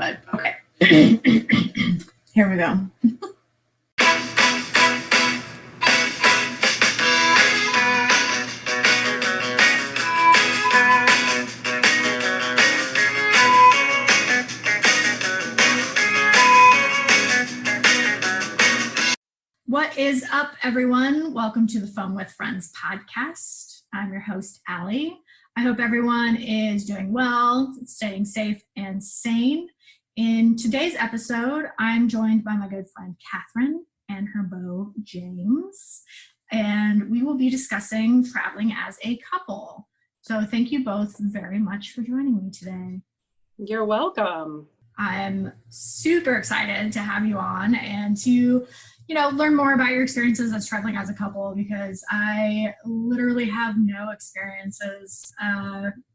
but okay. Here we go. What is up, everyone? Welcome to the Fun with Friends podcast. I'm your host, Allie. I hope everyone is doing well, staying safe and sane. In today's episode, I'm joined by my good friend, Katherine, and her beau, James, and we will be discussing traveling as a couple. So thank you both very much for joining me today. You're welcome. I'm super excited to have you on and to learn more about your experiences as traveling as a couple, because I literally have no experiences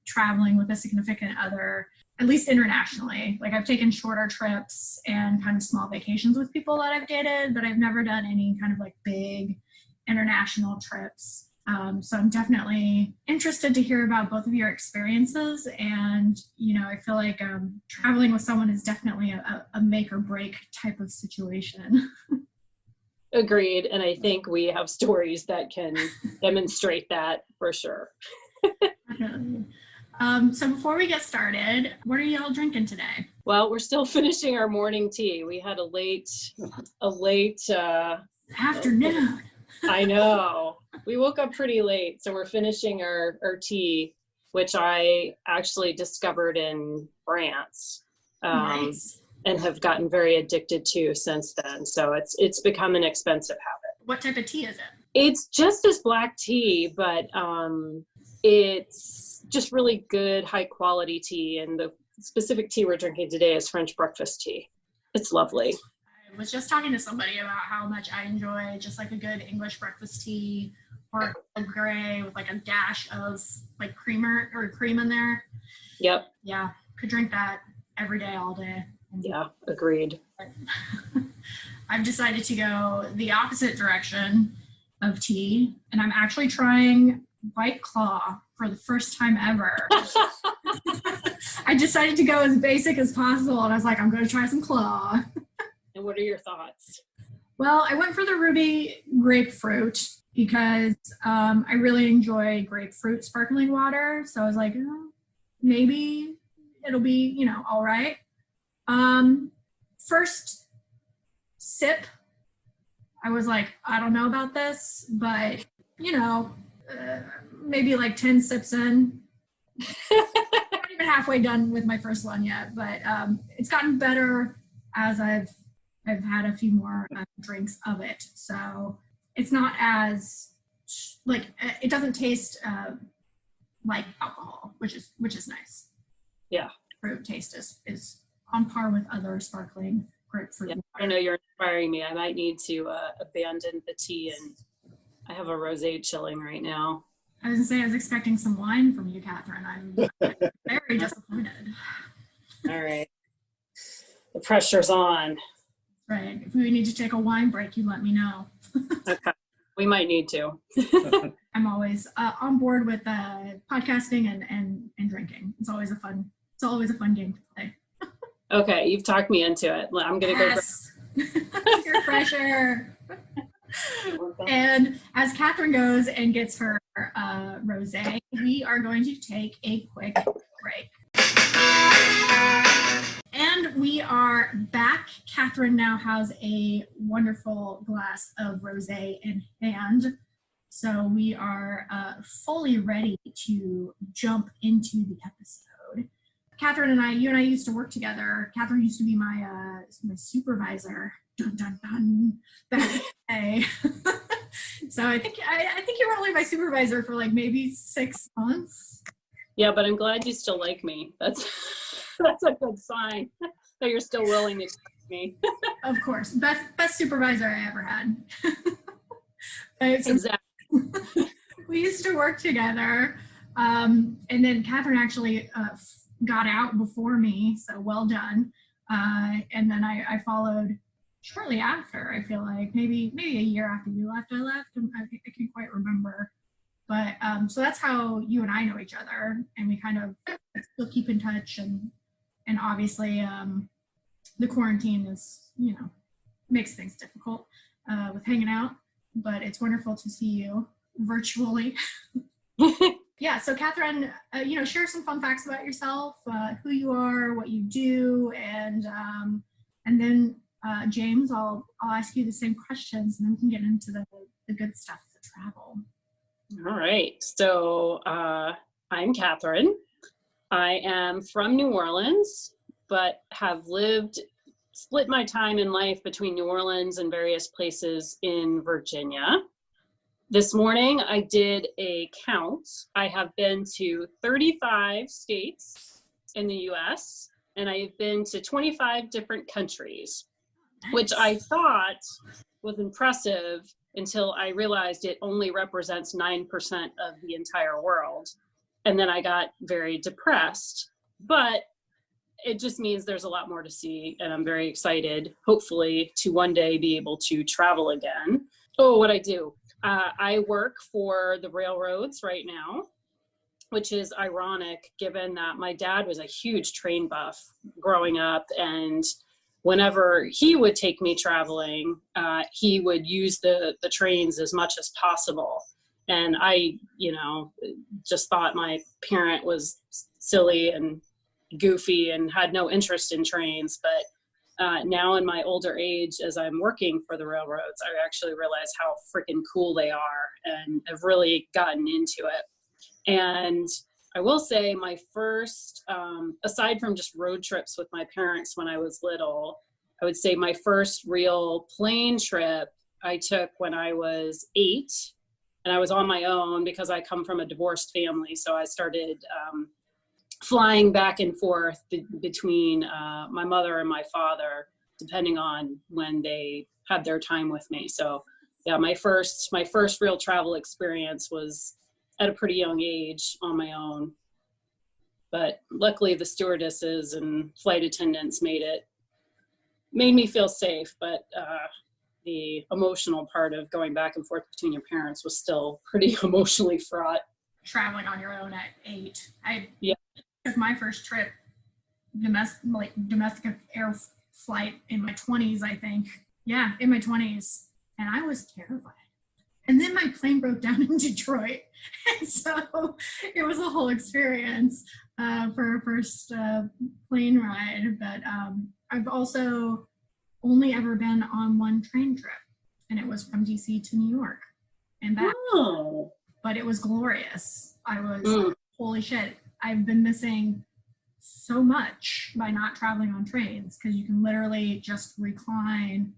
traveling with a significant other, at least internationally. Like, I've taken shorter trips and kind of small vacations with people that I've dated, but I've never done any kind of like big international trips. So I'm definitely interested to hear about both of your experiences. And, I feel like traveling with someone is definitely a make or break type of situation. Agreed. And I think we have stories that can demonstrate that for sure. So before we get started, what are y'all drinking today? Well, we're still finishing our morning tea. We had a late afternoon. I know. We woke up pretty late. So we're finishing our tea, which I actually discovered in France. Nice. And have gotten very addicted to since then. So it's become an expensive habit. What type of tea is it? It's just as black tea, but it's just really good, high quality tea. And the specific tea we're drinking today is French breakfast tea. It's lovely. I was just talking to somebody about how much I enjoy just like a good English breakfast tea or a gray with like a dash of like cream in there. Yep. Yeah, could drink that every day, all day. Yeah, agreed. I've decided to go the opposite direction of tea, and I'm actually trying White Claw for the first time ever. I decided to go as basic as possible, and I was like, I'm going to try some Claw. And what are your thoughts? Well, I went for the Ruby grapefruit because I really enjoy grapefruit sparkling water. So I was like, maybe it'll be, all right. First sip, I was like, I don't know about this, but maybe like 10 sips in. I'm not even halfway done with my first one yet, but it's gotten better as I've had a few more drinks of it. So it's not as like, it doesn't taste like alcohol, which is nice. Yeah. Fruit taste is on par with other sparkling grapefruit. Yeah, I know you're inspiring me. I might need to abandon the tea, and I have a rosé chilling right now. I was gonna say, I was expecting some wine from you, Katherine. I'm very disappointed. All right. The pressure's on. Right. If we need to take a wine break, you let me know. Okay. We might need to. I'm always on board with podcasting and drinking. It's always a fun game to play. Okay, you've talked me into it. I'm going to go. Peer pressure. And as Katherine goes and gets her rosé, we are going to take a quick break. And we are back. Katherine now has a wonderful glass of rosé in hand. So we are fully ready to jump into the episode. Katherine and you and I used to work together. Katherine used to be my supervisor. Dun dun dun. Back in the day. So I think you were only my supervisor for like maybe 6 months. Yeah, but I'm glad you still like me. That's a good sign that you're still willing to trust me. Of course, best supervisor I ever had. Exactly. We used to work together, and then Katherine actually got out before me, so well done. And then I followed shortly after. I feel like maybe a year after you left, I left. I can't quite remember. But so that's how you and I know each other, and we kind of still keep in touch. And obviously, the quarantine is, makes things difficult with hanging out, but it's wonderful to see you virtually. Yeah, so Katherine, share some fun facts about yourself, who you are, what you do, and then James, I'll ask you the same questions, and then we can get into the good stuff, the travel. All right. So I'm Katherine. I am from New Orleans, but have split my time in life between New Orleans and various places in Virginia. This morning I did a count. I have been to 35 states in the US, and I've been to 25 different countries, which I thought was impressive until I realized it only represents 9% of the entire world. And then I got very depressed, but it just means there's a lot more to see, and I'm very excited, hopefully, to one day be able to travel again. Oh, what I do. I work for the railroads right now, which is ironic given that my dad was a huge train buff growing up, and whenever he would take me traveling, he would use the trains as much as possible. And I, just thought my parent was silly and goofy and had no interest in trains. But now in my older age, as I'm working for the railroads, I actually realize how freaking cool they are and have really gotten into it. And I will say my first, aside from just road trips with my parents when I was little, I would say my first real plane trip I took when I was 8, and I was on my own because I come from a divorced family. So I started flying back and forth between my mother and my father, depending on when they had their time with me. So yeah, my first real travel experience was at a pretty young age on my own. But luckily the stewardesses and flight attendants made me feel safe. But the emotional part of going back and forth between your parents was still pretty emotionally fraught. Traveling on your own at 8. Yeah. Took my first trip, domestic air flight in my 20s, I think. Yeah, in my 20s. And I was terrified. And then my plane broke down in Detroit. And so it was a whole experience for a first plane ride. But I've also only ever been on one train trip, and it was from DC to New York and back. Oh. But it was glorious. I was, holy shit, I've been missing so much by not traveling on trains, because you can literally just recline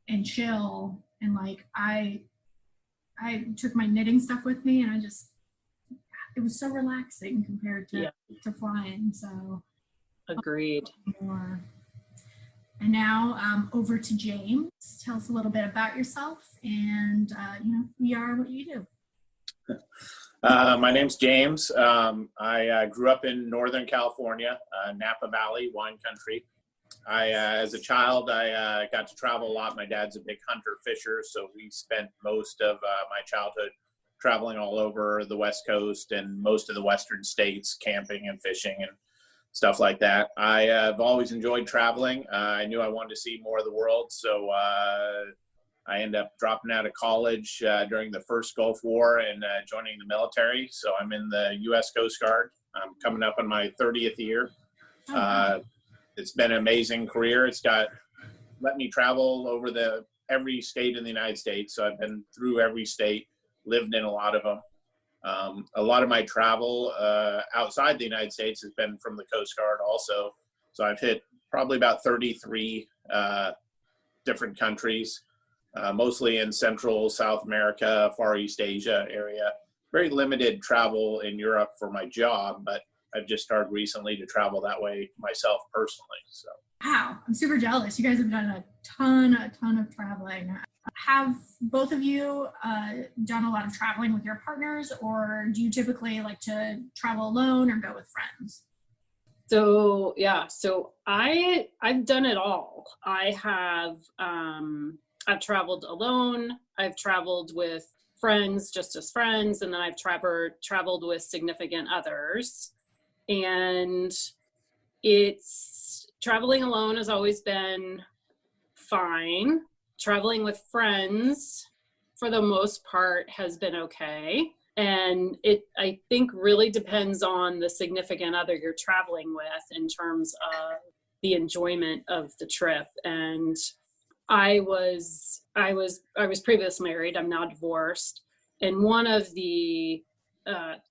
and chill. And like, I took my knitting stuff with me, and it was so relaxing compared to flying. So agreed. More. And now over to James. Tell us a little bit about yourself and who you are and what you do. My name's James. I grew up in Northern California, Napa Valley, wine country. As a child, I got to travel a lot. My dad's a big hunter fisher, so we spent most of my childhood traveling all over the West Coast and most of the Western states, camping and fishing and stuff like that. I have always enjoyed traveling. I knew I wanted to see more of the world, so I ended up dropping out of college during the first Gulf War and joining the military. So I'm in the U.S. Coast Guard. I'm coming up on my 30th year. It's been an amazing career. It's let me travel over every state in the United States. So I've been through every state, lived in a lot of them. A lot of my travel outside the United States has been from the Coast Guard also. So I've hit probably about 33 different countries, mostly in Central, South America, Far East Asia area. Very limited travel in Europe for my job, but I've just started recently to travel that way myself personally. So. Wow, I'm super jealous. You guys have done a ton of traveling. Have both of you done a lot of traveling with your partners, or do you typically like to travel alone or go with friends? So I've done it all. I've traveled alone. I've traveled with friends, just as friends, and then I've traveled with significant others. And it's traveling alone has always been fine. Traveling with friends, for the most part, has been okay. And it, I think, really depends on the significant other you're traveling with in terms of the enjoyment of the trip. And I was previously married. I'm now divorced. And one of the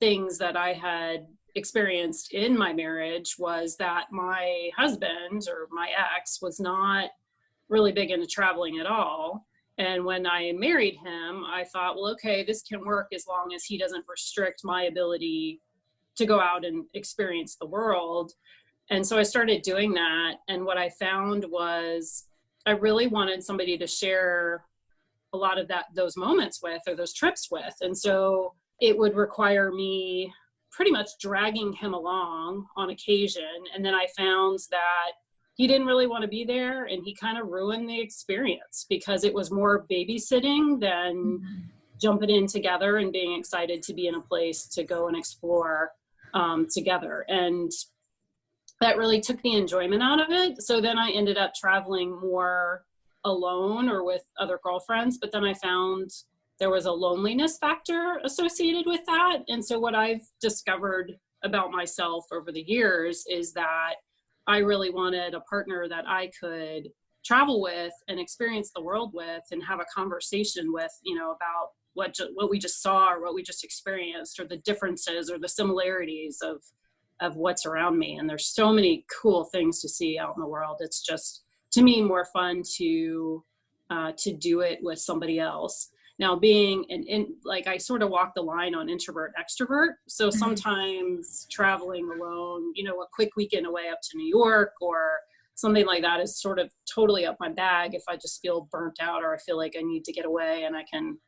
things that I had experienced in my marriage was that my husband, or my ex, was not really big into traveling at all. And when I married him, I thought, well, okay, this can work as long as he doesn't restrict my ability to go out and experience the world. And so I started doing that. And what I found was I really wanted somebody to share a lot of those moments with, or those trips with. And so it would require me pretty much dragging him along on occasion. And then I found that he didn't really want to be there, and he kind of ruined the experience because it was more babysitting than jumping in together and being excited to be in a place to go and explore together. And that really took the enjoyment out of it. So then I ended up traveling more alone or with other girlfriends, but then I found there was a loneliness factor associated with that. And so what I've discovered about myself over the years is that I really wanted a partner that I could travel with and experience the world with and have a conversation with, about what we just saw or what we just experienced, or the differences or the similarities of what's around me. And there's so many cool things to see out in the world. It's just, to me, more fun to do it with somebody else. Now, being like, I sort of walk the line on introvert, extrovert. So sometimes traveling alone, a quick weekend away up to New York or something like that is sort of totally up my bag if I just feel burnt out or I feel like I need to get away, and I can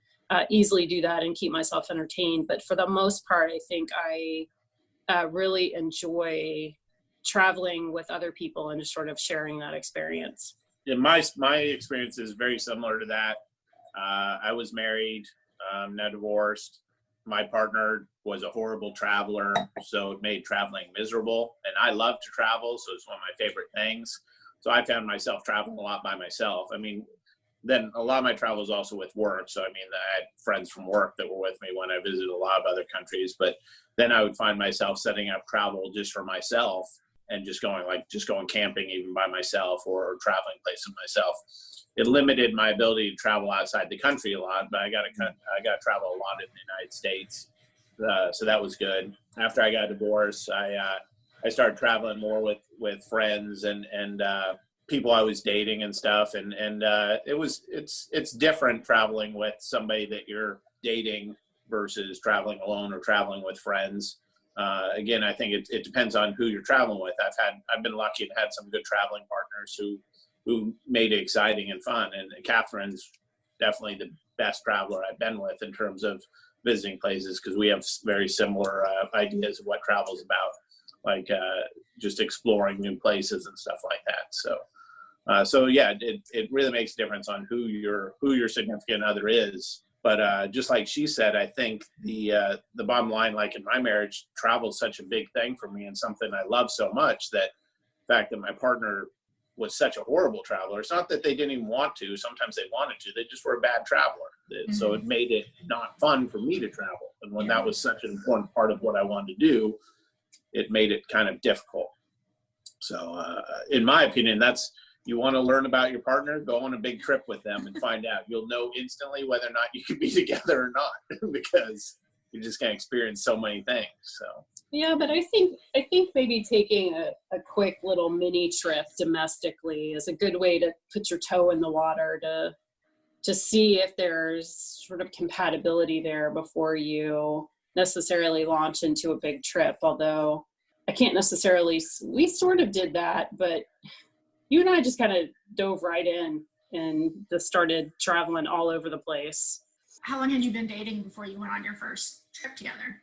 easily do that and keep myself entertained. But for the most part, I think I really enjoy traveling with other people and just sort of sharing that experience. Yeah, my experience is very similar to that. I was married, now divorced. My partner was a horrible traveler, so it made traveling miserable. And I love to travel, so it's one of my favorite things. So I found myself traveling a lot by myself. I mean, then a lot of my travel was also with work. So I mean, I had friends from work that were with me when I visited a lot of other countries. But then I would find myself setting up travel just for myself and just going camping even by myself, or traveling places myself. It limited my ability to travel outside the country a lot, but I got to travel a lot in the United States. So that was good. After I got divorced, I started traveling more with friends and people I was dating and stuff. And it's different traveling with somebody that you're dating versus traveling alone or traveling with friends. Again, I think it depends on who you're traveling with. I've been lucky and had some good traveling partners who made it exciting and fun. And Catherine's definitely the best traveler I've been with in terms of visiting places, because we have very similar ideas of what travel's about, like just exploring new places and stuff like that. So yeah, it really makes a difference on who your significant other is. But just like she said, I think the bottom line, like in my marriage, travel is such a big thing for me and something I love so much, that the fact that my partner was such a horrible traveler, it's not that they didn't even want to. Sometimes they wanted to. They just were a bad traveler. So it made it not fun for me to travel. And when that was such an important part of what I wanted to do, it made it kind of difficult. So in my opinion, you want to learn about your partner, go on a big trip with them and find out. You'll know instantly whether or not you can be together or not, because you're just going to experience so many things. So yeah, but I think maybe taking a quick little mini trip domestically is a good way to put your toe in the water to see if there's sort of compatibility there before you necessarily launch into a big trip. Although I can't necessarily, we sort of did that, but you and I just kind of dove right in and just started traveling all over the place. How long had you been dating before you went on your first trip together?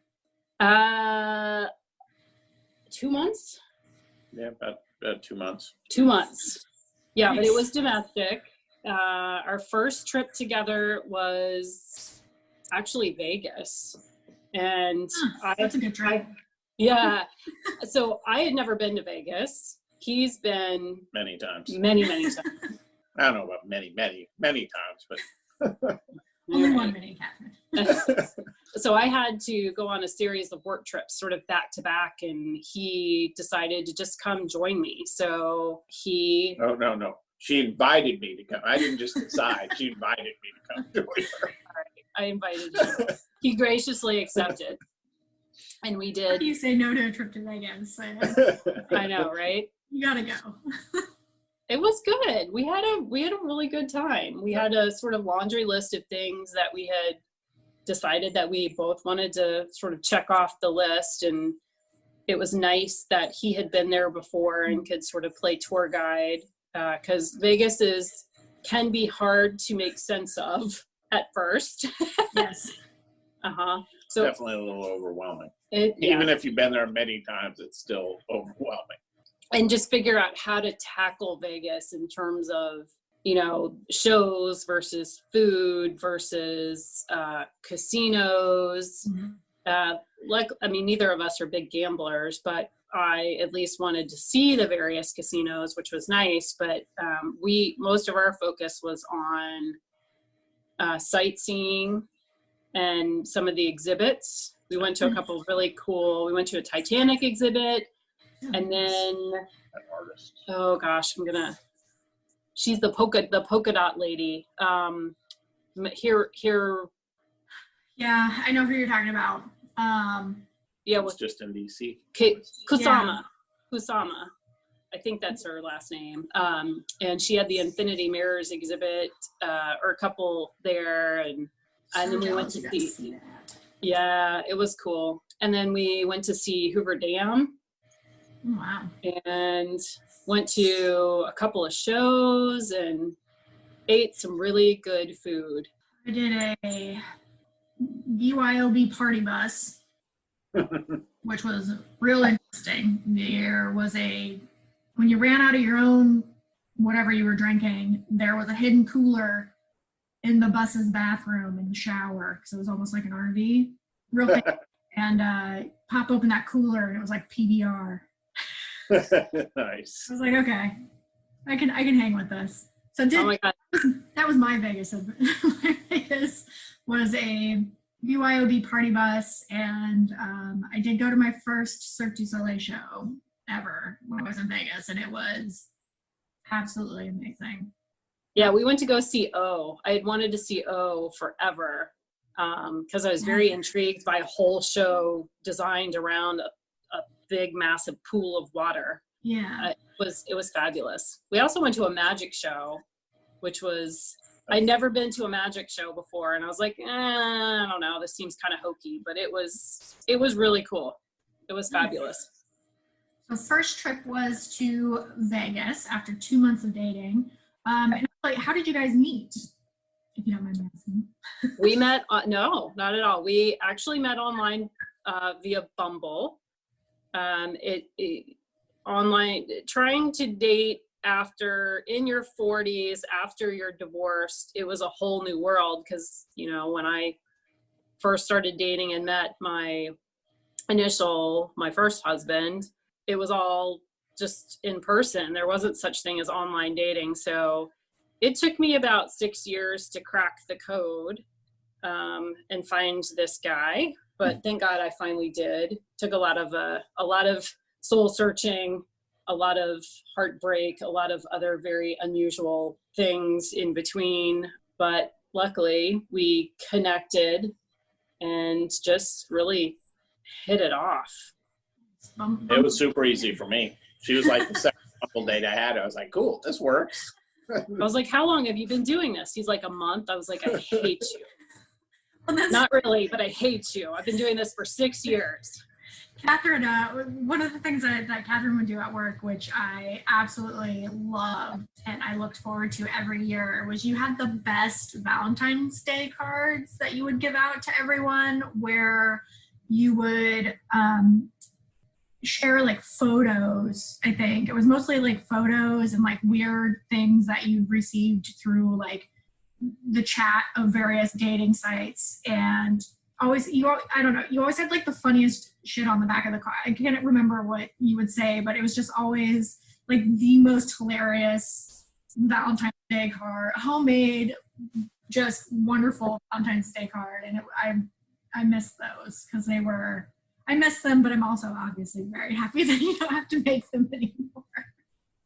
2 months. Yeah, about 2 months. 2 months. Yeah, Nice. But it was domestic. Our first trip together was actually Vegas. And that's a good trip. Yeah. So I had never been to Vegas. He's been many times. Many times. I don't know about many times, but only one many, Catherine. So I had to go on a series of work trips sort of back to back, and he decided to just come join me. So he... No. She invited me to come. I didn't just decide. She invited me to come join her. All right, I invited you. He graciously accepted. And we did. How do you say no to a trip to Vegas? I know, right? You gotta go. It was good. We had a really good time. We had a sort of laundry list of things that we had decided that we both wanted to sort of check off the list, and it was nice that he had been there before and could sort of play tour guide, because Vegas can be hard to make sense of at first. Yes. So definitely a little overwhelming. Yeah. Even if you've been there many times, it's still overwhelming. And just figure out how to tackle Vegas in terms of, shows versus food versus casinos. Mm-hmm. Neither of us are big gamblers, but I at least wanted to see the various casinos, which was nice. But most of our focus was on sightseeing and some of the exhibits. We went to a couple of really cool. We went to a Titanic exhibit, and then An artist. oh gosh, she's the polka dot lady. Here. Yeah, I know who you're talking about. Yeah, It's just in DC. Kusama. I think that's her last name. And she had the Infinity Mirrors exhibit, or a couple there, and then we went to see that. Yeah, it was cool. And then we went to see Hoover Dam. Wow. And went to a couple of shows and ate some really good food. I did a BYOB party bus, which was real interesting. There was when you ran out of your own, whatever you were drinking, there was a hidden cooler in the bus's bathroom and shower. So it was almost like an RV. Real thing. And pop open that cooler and it was like PBR. Nice. I was like, okay, I can hang with this. So Oh my God. that was my Vegas. My Vegas was a BYOB party bus, and I did go to my first Cirque du Soleil show ever when I was in Vegas, and it was absolutely amazing. Yeah, we went to go see O. I had wanted to see O forever, because I was very intrigued by a whole show designed around a big, massive pool of water. Yeah. It was fabulous. We also went to a magic show, which was, I'd never been to a magic show before, and I was like, I don't know, this seems kind of hokey, but it was really cool. It was fabulous. So first trip was to Vegas after 2 months of dating. And like, how did you guys meet? If you don't mind asking. We met, no, not at all. We actually met online via Bumble. Online, trying to date in your 40s, after you're divorced, it was a whole new world, because, when I first started dating and met my first husband, it was all just in person. There wasn't such thing as online dating. So it took me about 6 years to crack the code and find this guy. But thank God I finally did. Took a lot of soul searching, a lot of heartbreak, a lot of other very unusual things in between. But luckily we connected and just really hit it off. It was super easy for me. She was like the second couple date I had. I was like, cool, this works. I was like, how long have you been doing this? He's like, a month. I was like, I hate you. Well, not really, but I hate you. I've been doing this for 6 years. Catherine, one of the things that Catherine would do at work, which I absolutely loved and I looked forward to every year, was you had the best Valentine's Day cards that you would give out to everyone, where you would share like photos. I think it was mostly like photos and like weird things that you received through like the chat of various dating sites. And I don't know, you always had like the funniest shit on the back of the card. I can't remember what you would say, but it was just always like the most hilarious Valentine's Day card, homemade, just wonderful Valentine's Day card. And I miss those because I miss them, but I'm also obviously very happy that you don't have to make them anymore.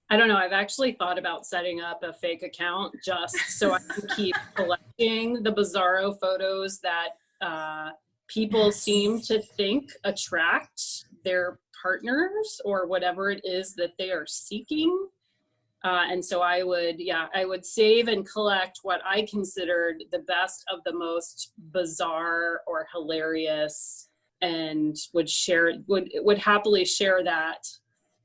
I don't know. I've actually thought about setting up a fake account just so I can keep collecting the bizarro photos that people seem to think attract their partners or whatever it is that they are seeking. And so I would save and collect what I considered the best of the most bizarre or hilarious, and would happily share that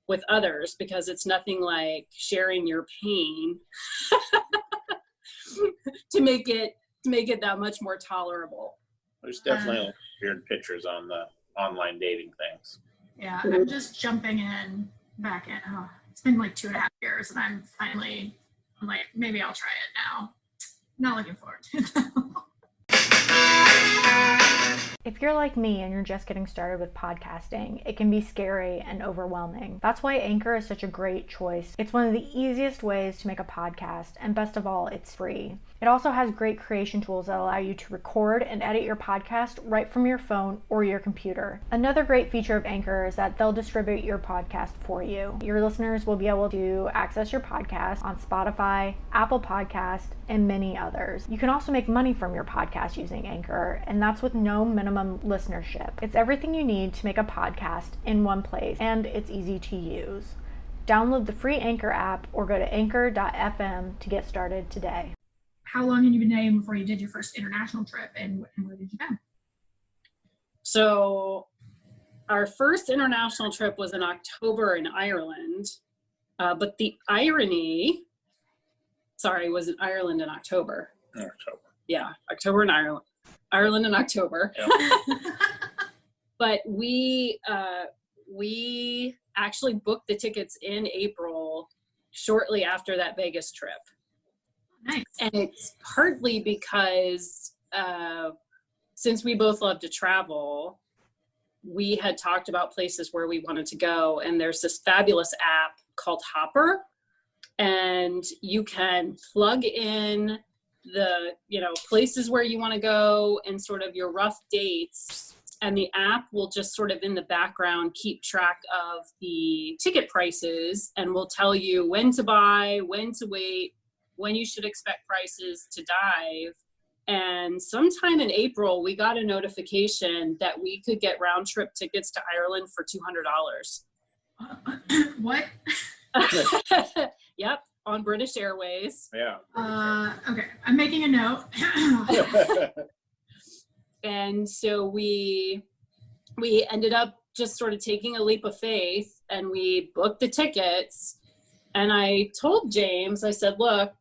with others, because it's nothing like sharing your pain to make it that much more tolerable. There's definitely weird pictures on the online dating things. Yeah, I'm just jumping back in. Oh, it's been like 2.5 years, and I'm like, maybe I'll try it now. Not looking forward to it though. If you're like me and you're just getting started with podcasting, it can be scary and overwhelming. That's why Anchor is such a great choice. It's one of the easiest ways to make a podcast, and best of all, it's free. It also has great creation tools that allow you to record and edit your podcast right from your phone or your computer. Another great feature of Anchor is that they'll distribute your podcast for you. Your listeners will be able to access your podcast on Spotify, Apple Podcast, and many others. You can also make money from your podcast using Anchor, and that's with no minimum listenership. It's everything you need to make a podcast in one place, and it's easy to use. Download the free Anchor app or go to anchor.fm to get started today. How long had you been dating before you did your first international trip, and where did you go? So our first international trip was in October in Ireland, but the irony, was in Ireland in October. Yeah, October in Ireland. Ireland in October. Yep. But we actually booked the tickets in April, shortly after that Vegas trip. Nice. And it's partly because since we both love to travel, we had talked about places where we wanted to go, and there's this fabulous app called Hopper, and you can plug in the places where you want to go and sort of your rough dates, and the app will just sort of in the background keep track of the ticket prices and will tell you when to buy, when to wait, when you should expect prices to dive. And sometime in April, we got a notification that we could get round trip tickets to Ireland for $200. What? Yep, on British Airways. Yeah. Okay, I'm making a note. And so we ended up just sort of taking a leap of faith, and we booked the tickets. And I told James, I said, look,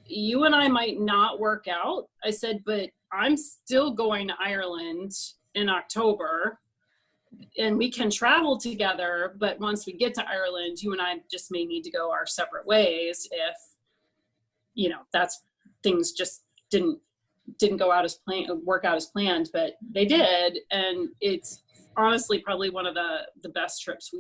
you and I might not work out. I said, but I'm still going to Ireland in October, and we can travel together. But once we get to Ireland, you and I just may need to go our separate ways if, that's things just didn't go out as planned, work out as planned, but they did. And it's honestly probably one of the best trips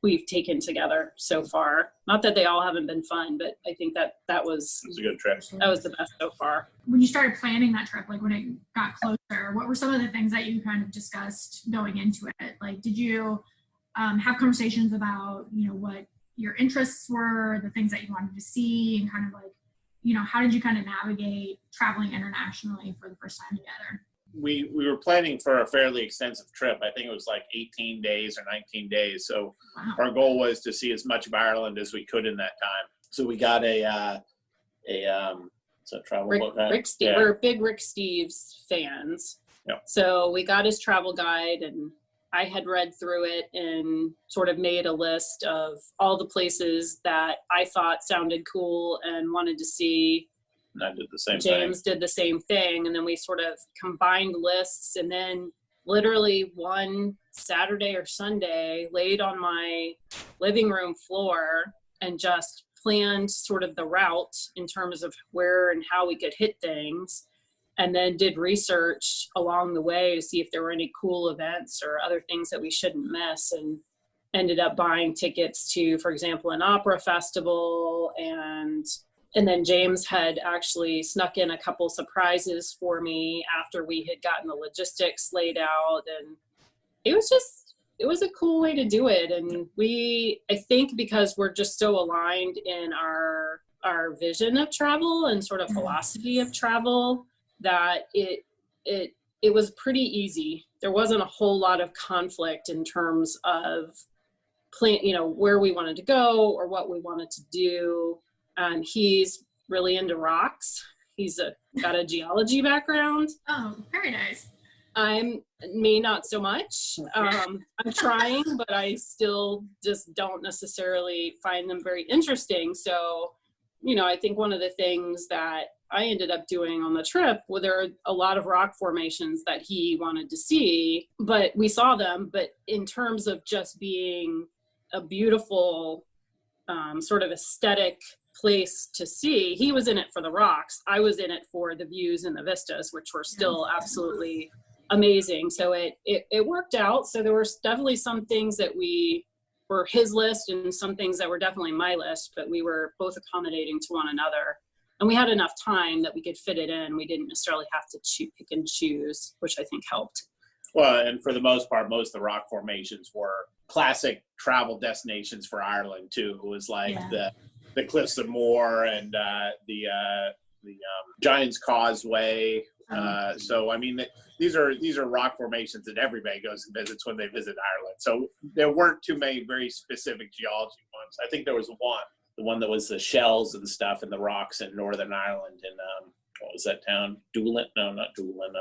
we've taken together so far. Not that they all haven't been fun, but I think that was a good trip. That was the best so far. When you started planning that trip, like when it got closer, what were some of the things that you kind of discussed going into it? Like, did you have conversations about, what your interests were, the things that you wanted to see, and kind of like, how did you kind of navigate traveling internationally for the first time together? We were planning for a fairly extensive trip. I think it was like 18 days or 19 days. So wow. Our goal was to see as much of Ireland as we could in that time. So we got a travel book. We're big Rick Steves fans. Yep. So we got his travel guide, and I had read through it and sort of made a list of all the places that I thought sounded cool and wanted to see. And I did the same James did the same thing. And then we sort of combined lists, and then literally one Saturday or Sunday laid on my living room floor and just planned sort of the route in terms of where and how we could hit things. And then did research along the way to see if there were any cool events or other things that we shouldn't miss. And ended up buying tickets to, for example, an opera festival. And then James had actually snuck in a couple surprises for me after we had gotten the logistics laid out. And it was a cool way to do it. And I think because we're just so aligned in our vision of travel and sort of philosophy of travel, that it was pretty easy. There wasn't a whole lot of conflict in terms of where we wanted to go or what we wanted to do. He's really into rocks. He's got a geology background. Oh, very nice. Me not so much. I'm trying, but I still just don't necessarily find them very interesting. So, I think one of the things that I ended up doing on the trip, well, there are a lot of rock formations that he wanted to see, but we saw them. But in terms of just being a beautiful sort of aesthetic place to see, he was in it for the rocks. I was in it for the views and the vistas, which were still absolutely amazing. So it worked out. So there were definitely some things that were his list and some things that were definitely my list, but we were both accommodating to one another. And we had enough time that we could fit it in. We didn't necessarily have to pick and choose, which I think helped. Well, and for the most part, most of the rock formations were classic travel destinations for Ireland too. It was like the Cliffs of Moher and the Giant's Causeway. So I mean, these are rock formations that everybody goes and visits when they visit Ireland. So there weren't too many very specific geology ones. I think there was the one that was the shells and stuff and the rocks in Northern Ireland. And what was that town? Doolin? No, not Doolin.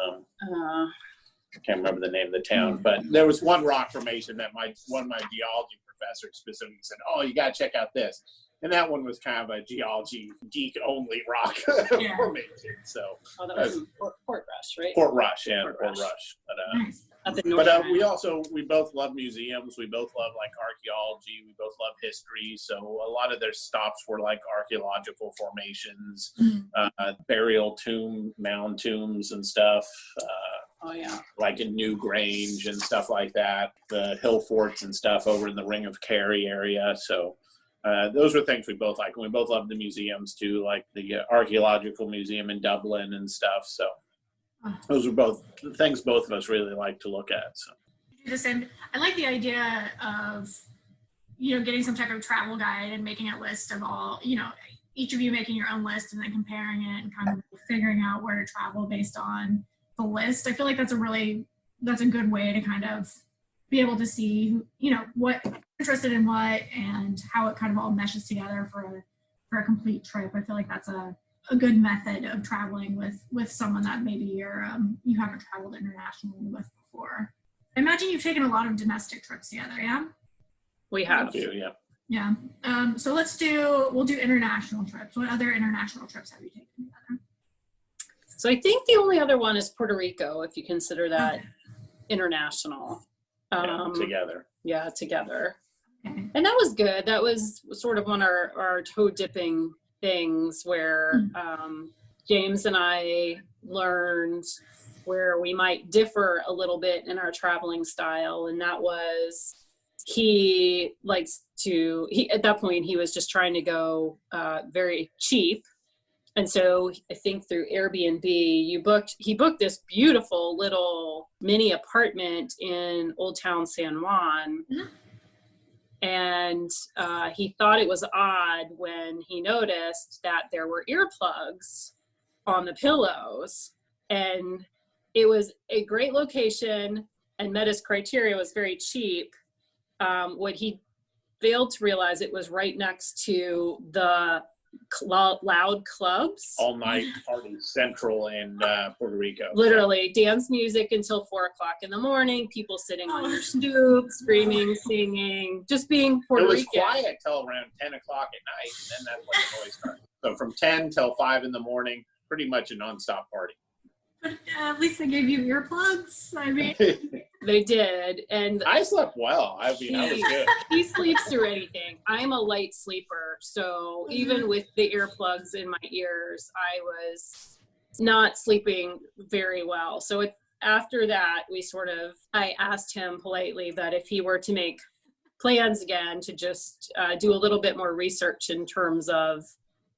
I can't remember the name of the town, but there was one rock formation that one of my geology professors specifically said, "Oh, you got to check out this." And that one was kind of a geology geek only rock formation. So that was in Port Rush, right? Port Rush, yeah, Port Rush. But we both love museums. We both love like archaeology. We both love history. So a lot of their stops were like archaeological formations, burial mound tombs and stuff. Like in New Grange and stuff like that. The hill forts and stuff over in the Ring of Kerry area. So those were things we both like. And we both love the museums too, like the Archaeological Museum in Dublin and stuff. So those were both things both of us really like to look at. So the same. I like the idea of, getting some type of travel guide and making a list of all, each of you making your own list and then comparing it and kind of figuring out where to travel based on the list. I feel like that's a good way to kind of be able to see, what interested in what and how it kind of all meshes together for a complete trip. I feel like that's a good method of traveling with someone that maybe you haven't traveled internationally with before. I imagine you've taken a lot of domestic trips together, yeah? We have. Yeah. So we'll do international trips. What other international trips have you taken together? So I think the only other one is Puerto Rico, if you consider that international. Together. Yeah, together. Okay. And that was good. That was sort of one of our toe dipping things where James and I learned where we might differ a little bit in our traveling style. And that was at that point, he was just trying to go very cheap. And so I think through Airbnb, he booked this beautiful little mini apartment in Old Town San Juan. Mm-hmm. And he thought it was odd when he noticed that there were earplugs on the pillows. And it was a great location and met his criteria, was very cheap. What he failed to realize, it was right next to the loud clubs, all night party central in Puerto Rico. Literally dance music until 4:00 in the morning, people sitting on your stoop, screaming, singing, just being Puerto Rican. It was quiet till around 10 o'clock at night, and then that's when the noise started. So from 10 till 5 in the morning, pretty much a nonstop party. But at least they gave you earplugs. I mean, they did, and I slept well. I was good. He sleeps through anything. I'm a light sleeper, so even with the earplugs in my ears, I was not sleeping very well. So after that, I asked him politely that if he were to make plans again to just do a little bit more research in terms of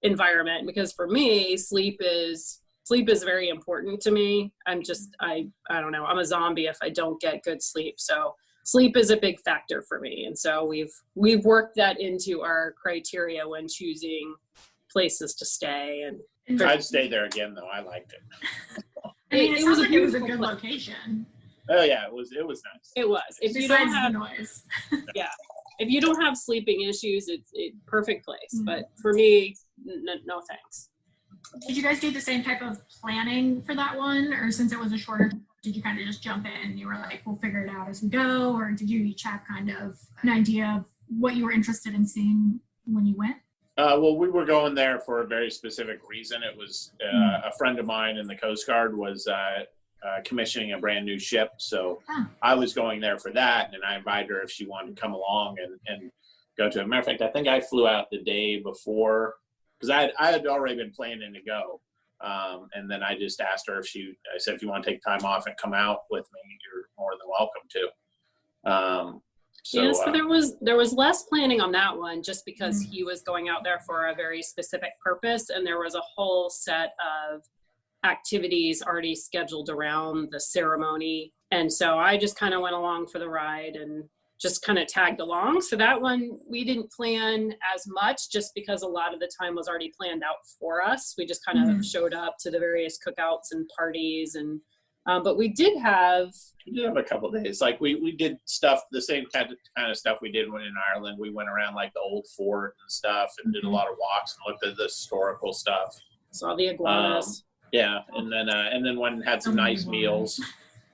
environment, because for me, sleep is very important to me. I don't know, I'm a zombie if I don't get good sleep. So sleep is a big factor for me. And so we've worked that into our criteria when choosing places to stay. And I'd stay there again though. I liked it. I mean, it sounds like it was a good location. Oh yeah, it was nice. It was. If you don't have noise. yeah, if you don't have sleeping issues, it's a perfect place. But for me, no thanks. Did you guys do the same type of planning for that one, or since it was a shorter, did you kind of just jump in and you were like, we'll figure it out as we go, or did you each have kind of an idea of what you were interested in seeing when you went? Well, we were going there for a very specific reason. It was a friend of mine in the Coast Guard was commissioning a brand new ship. So I was going there for that. And I invited her if she wanted to come along and go to it. Matter of fact, I think I flew out the day before because I had already been planning to go. And then I just asked her I said, if you want to take time off and come out with me, you're more than welcome to. So there was less planning on that one just because he was going out there for a very specific purpose, and there was a whole set of activities already scheduled around the ceremony. And so I just kind of went along for the ride and just kind of tagged along. So that one we didn't plan as much just because a lot of the time was already planned out for us. We just kind of showed up to the various cookouts and parties, and but we did have a couple of days. Like we did stuff, the same kind of stuff we did when in Ireland. We went around like the old fort and stuff and did a lot of walks and looked at the historical stuff. Saw the iguanas. Yeah, and then went and had some nice meals.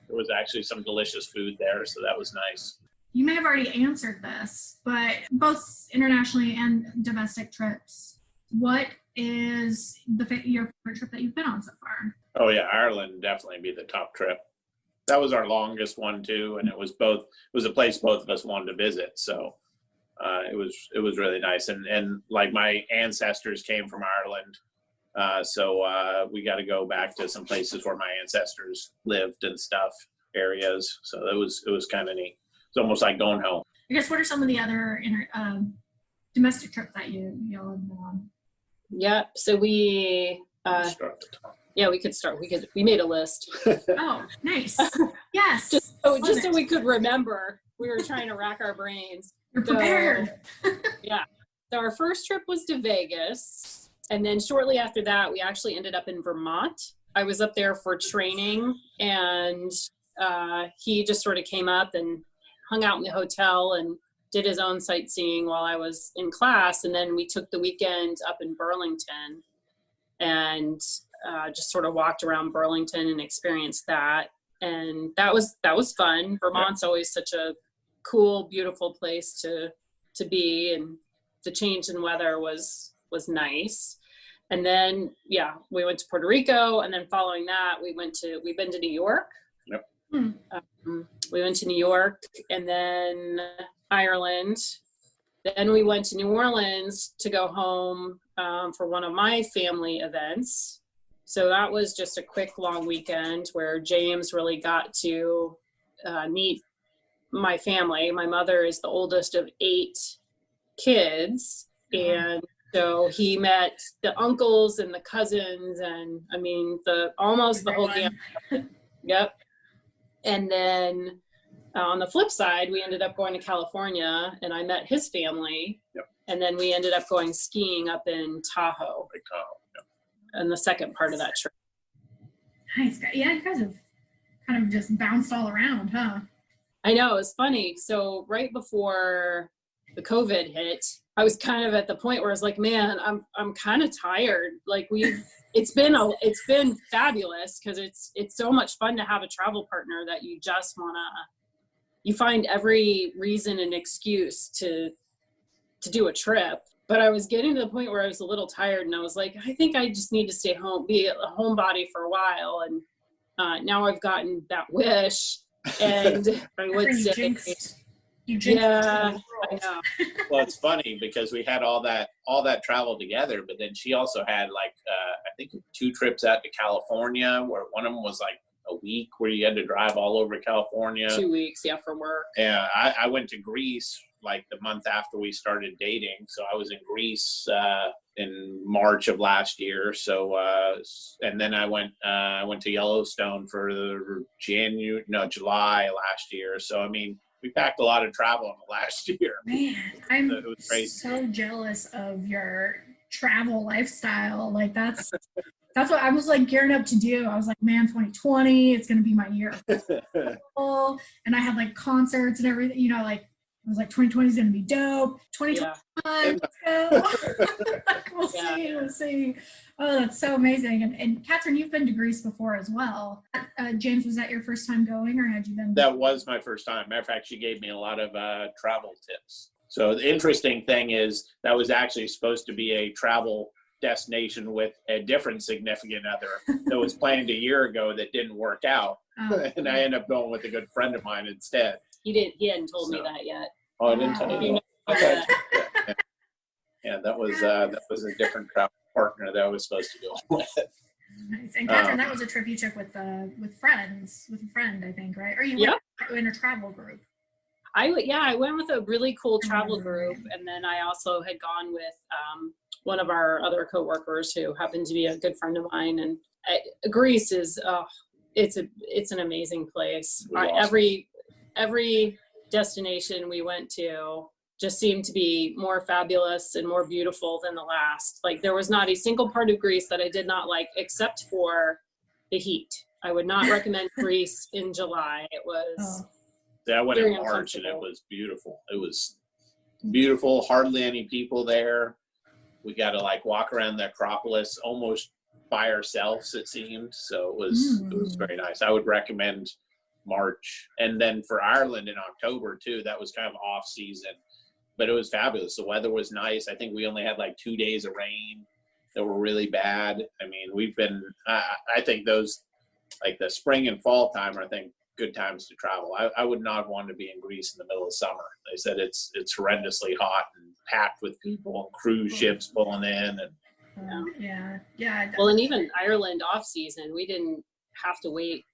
There was actually some delicious food there, so that was nice. You may have already answered this, but both internationally and domestic trips, what is your favorite trip that you've been on so far? Oh yeah, Ireland definitely be the top trip. That was our longest one too, and it was a place both of us wanted to visit. So it was really nice, and like my ancestors came from Ireland, so we got to go back to some places where my ancestors lived and stuff, areas. So it was kind of neat. It's almost like going home. I guess what are some of the other domestic trips that y'all have been on? Yep. So we could start. We made a list. Oh, nice. Yes. just so we could remember. We were trying to rack our brains. You're prepared. Yeah. So our first trip was to Vegas. And then shortly after that, we actually ended up in Vermont. I was up there for training, and he just sort of came up and hung out in the hotel and did his own sightseeing while I was in class. And then we took the weekend up in Burlington and just sort of walked around Burlington and experienced that. And that was fun. Vermont's always such a cool, beautiful place to be. And the change in weather was nice. And then, we went to Puerto Rico. And then following that, we've been to New York. Yep. We went to New York and then Ireland. Then we went to New Orleans to go home for one of my family events. So that was just a quick, long weekend where James really got to meet my family. My mother is the oldest of 8 kids. And so he met the uncles and the cousins and almost the whole family. Yep. And then on the flip side, we ended up going to California and I met his family. Yep. And then we ended up going skiing up in Tahoe. Big Tahoe, yeah. In the second part of that trip. Nice. Yeah, you guys have kind of just bounced all around, huh? I know, it's funny. So right before the COVID hit, I was kind of at the point where I was like, man, I'm kind of tired. Like it's been fabulous because it's so much fun to have a travel partner that you just you find every reason and excuse to do a trip. But I was getting to the point where I was a little tired and I was like, I think I just need to stay home, be a homebody for a while. And now I've gotten that wish. And I would say, yeah, I know. Well, it's funny because we had all that travel together, but then she also had I think 2 trips out to California where one of them was like a week where you had to drive all over California. 2 weeks, yeah, for work. Yeah, I went to Greece like the month after we started dating. So I was in Greece in March of last year. So and then I went to Yellowstone for July last year. So I mean, we packed a lot of travel in the last year. Man, I'm it was crazy. So jealous of your travel lifestyle. Like that's what I was like gearing up to do. I was like, man, 2020, it's going to be my year. And I had like concerts and everything, you know, like I was like, 2020 is going to be dope. 2021, let's go. Like, we'll see. Oh, that's so amazing. And Katherine, you've been to Greece before as well. James, was that your first time going, or had you been? That was my first time. Matter of fact, she gave me a lot of travel tips. So the interesting thing is that was actually supposed to be a travel destination with a different significant other that was planned a year ago that didn't work out. Oh. And I ended up going with a good friend of mine instead. He hadn't told me that yet. Oh, I didn't tell you. Okay. Yeah, that was a different travel partner that I was supposed to go with. Nice. And Katherine, that was a trip you took with friends, with a friend, I think, right? Or you went in a travel group? I went with a really cool travel group, and then I also had gone with one of our other coworkers who happened to be a good friend of mine. And Greece is it's an amazing place. Awesome. Every destination we went to just seemed to be more fabulous and more beautiful than the last. Like there was not a single part of Greece that I did not like, except for the heat. I would not recommend Greece in July. It was I went in March and it was beautiful. It was beautiful. Hardly any people there. We got to like walk around the Acropolis almost by ourselves, it seemed. So it was very nice. I would recommend March. And then for Ireland in October too, that was kind of off season, but it was fabulous. The weather was nice. I think we only had like 2 days of rain that were really bad. I mean, we've been, I think those, like the spring and fall time, I think good times to travel. I would not want to be in Greece in the middle of summer. They said it's horrendously hot and packed with people and cruise ships pulling in. And yeah. Well, and even Ireland off season, we didn't have to wait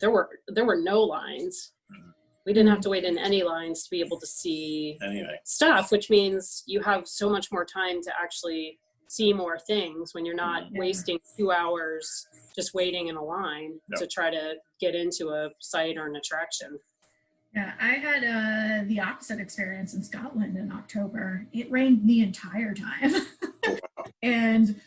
there were no lines. We didn't have to wait in any lines to be able to see stuff, which means you have so much more time to actually see more things when you're not wasting 2 hours just waiting in a line to try to get into a site or an attraction. Yeah, I had the opposite experience in Scotland in October. It rained the entire time. And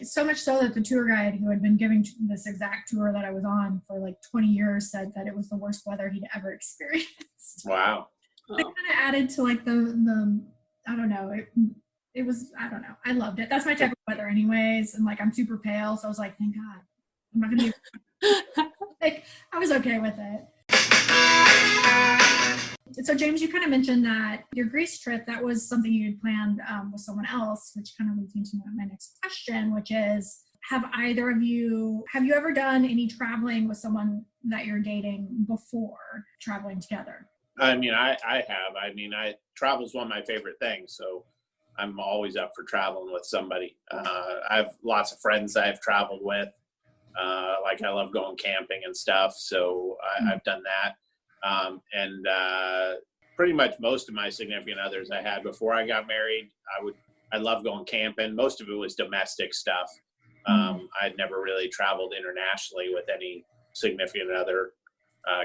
so much so that the tour guide who had been giving this exact tour that I was on for like 20 years said that it was the worst weather he'd ever experienced. Wow. It kind of added to like the I don't know, it was, I don't know. I loved it. That's my type of weather anyways. And like, I'm super pale. So I was like, thank God. I'm not going to be like, I was okay with it. So James, you kind of mentioned that your Greece trip, that was something you had planned with someone else, which kind of leads me to my next question, which is, have you ever done any traveling with someone that you're dating before traveling together? I mean, I have. I mean, travel is one of my favorite things. So I'm always up for traveling with somebody. I have lots of friends I've traveled with. Like I love going camping and stuff. So I've done that. And pretty much most of my significant others I had before I got married, I love going camping. Most of it was domestic stuff. I'd never really traveled internationally with any significant other.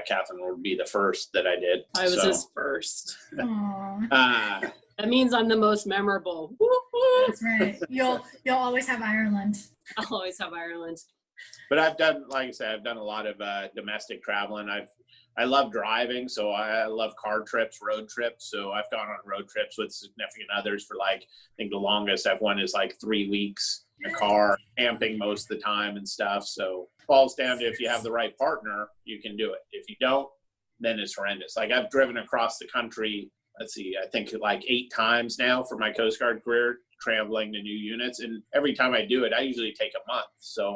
Katherine would be the first that I did. I was his first. That means I'm the most memorable. That's right. You'll always have Ireland. I'll always have Ireland. But I've done, like I said, I've done a lot of domestic traveling. I love driving, so I love car trips, road trips. So I've gone on road trips with significant others for like, I think the longest I've went is like 3 weeks in a car, camping most of the time and stuff. So it falls down to if you have the right partner, you can do it. If you don't, then it's horrendous. Like I've driven across the country, I think like 8 times now for my Coast Guard career, traveling to new units. And every time I do it, I usually take a month. So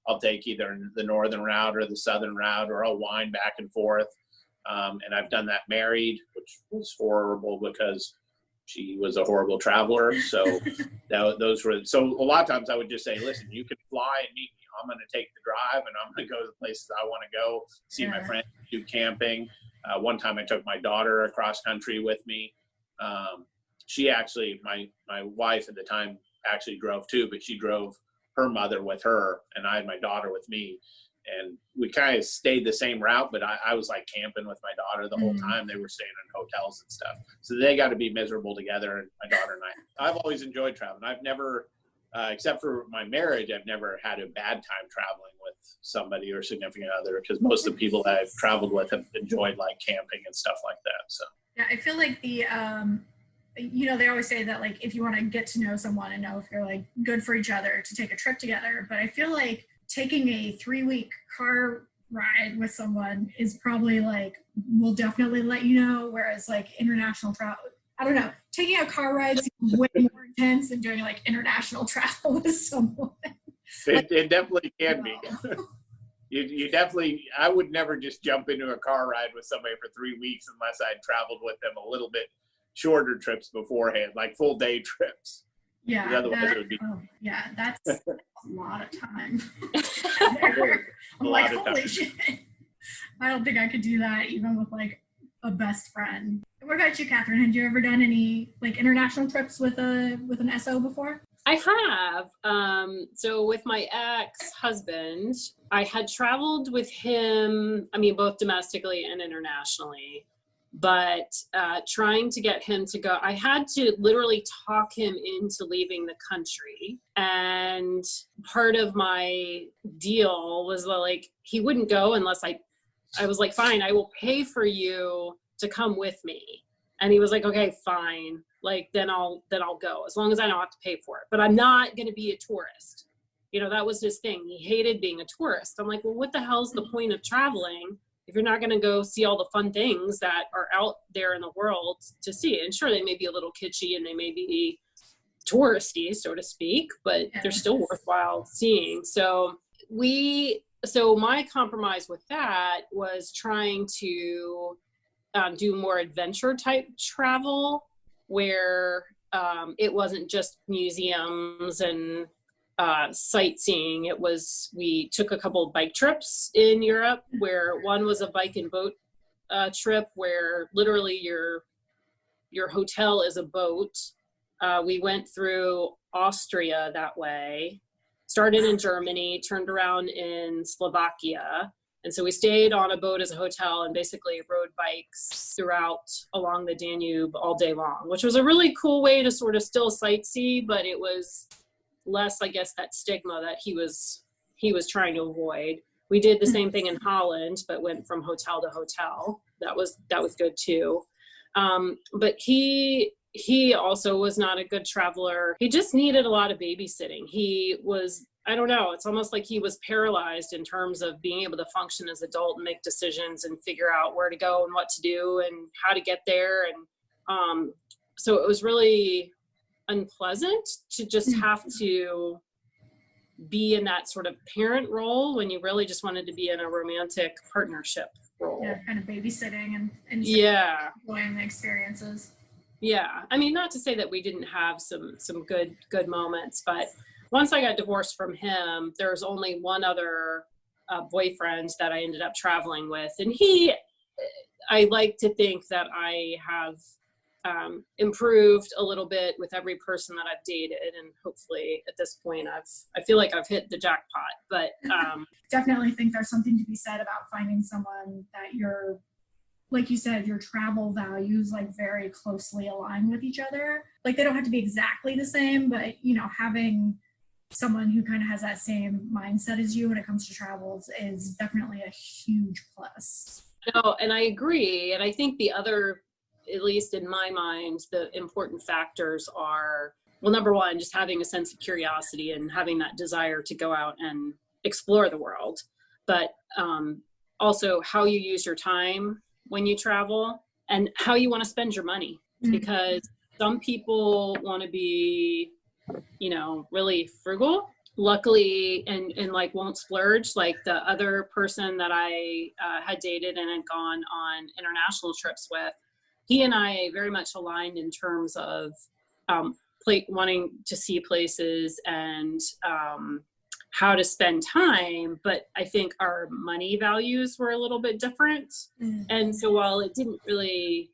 I'll take either the northern route or the southern route, or I'll wind back and forth. And I've done that married, which was horrible because she was a horrible traveler. So so a lot of times I would just say, listen, you can fly and meet me I'm going to take the drive and I'm going to go to the places I want to go, see my friends, do camping. One time I took my daughter across country with me. She actually, my wife at the time actually drove too, but she drove her mother with her, and I had my daughter with me. And we kind of stayed the same route, but I was like camping with my daughter the whole time. They were staying in hotels and stuff. So they got to be miserable together, and my daughter and I. I've always enjoyed traveling. I've never, except for my marriage, I've never had a bad time traveling with somebody or significant other, because most of the people that I've traveled with have enjoyed like camping and stuff like that. So yeah, I feel like the they always say that like if you want to get to know someone and know if you're like good for each other, to take a trip together. But I feel like taking a 3-week car ride with someone is probably like, will definitely let you know. Whereas like international travel, I don't know, taking a car ride seems way more intense than doing like international travel with someone. It definitely can be. You definitely, I would never just jump into a car ride with somebody for 3 weeks unless I'd traveled with them a little bit shorter trips beforehand, like full day trips. Yeah, Otherwise it would be. Yeah, that's a lot of time. A I'm like, lot of holy time. shit. I don't think I could do that even with like a best friend. What about you, Catherine? Had you ever done any like international trips with an SO before? I have. So with my ex-husband, I had traveled with him, I mean, both domestically and internationally, but trying to get him to go, I had to literally talk him into leaving the country. And part of my deal was like, he wouldn't go unless I was like, fine, I will pay for you to come with me. And he was like, okay, fine. Like, then I'll go, as long as I don't have to pay for it. But I'm not going to be a tourist. You know, that was his thing. He hated being a tourist. I'm like, well, what the hell's the point of traveling if you're not going to go see all the fun things that are out there in the world to see? And sure, they may be a little kitschy and they may be touristy, so to speak, but they're still worthwhile seeing. So my compromise with that was trying to do more adventure type travel, where it wasn't just museums and sightseeing. It was, we took a couple of bike trips in Europe, where one was a bike and boat trip where literally your hotel is a boat. We went through Austria that way, started in Germany, turned around in Slovakia. And so we stayed on a boat as a hotel and basically rode bikes throughout along the Danube all day long, which was a really cool way to sort of still sightsee, but it was less, I guess, that stigma that he was trying to avoid. We did the same thing in Holland, but went from hotel to hotel. That was good too. But he also was not a good traveler. He just needed a lot of babysitting. He was, I don't know, it's almost like he was paralyzed in terms of being able to function as an adult and make decisions and figure out where to go and what to do and how to get there. And so it was really unpleasant to just have to be in that sort of parent role when you really just wanted to be in a romantic partnership role. Yeah, kind of babysitting and enjoying the experiences. Yeah, I mean, not to say that we didn't have some good moments, but once I got divorced from him, there's only one other boyfriend that I ended up traveling with. And I like to think that I have improved a little bit with every person that I've dated. And hopefully at this point, I feel like I've hit the jackpot. But definitely think there's something to be said about finding someone that you're, like you said, your travel values like very closely align with each other. Like they don't have to be exactly the same, but you know, having someone who kind of has that same mindset as you when it comes to travels is definitely a huge plus. No, and I agree. And I think the other, at least in my mind, the important factors are, well, number one, just having a sense of curiosity and having that desire to go out and explore the world, but also how you use your time when you travel and how you want to spend your money. Mm-hmm. Because some people want to be, you know, really frugal, luckily, and like won't splurge. Like the other person that I had dated and had gone on international trips with, he and I very much aligned in terms of wanting to see places and how to spend time, but I think our money values were a little bit different. And so while it didn't really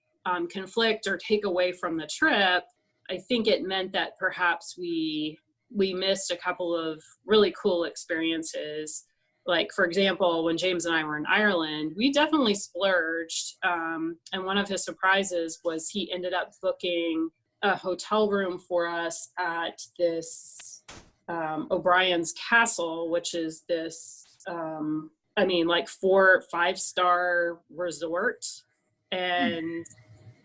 conflict or take away from the trip, I think it meant that perhaps we missed a couple of really cool experiences. Like, for example, when James and I were in Ireland, we definitely splurged. And one of his surprises was he ended up booking a hotel room for us at this O'Brien's Castle, which is this, 4-5-star resort. And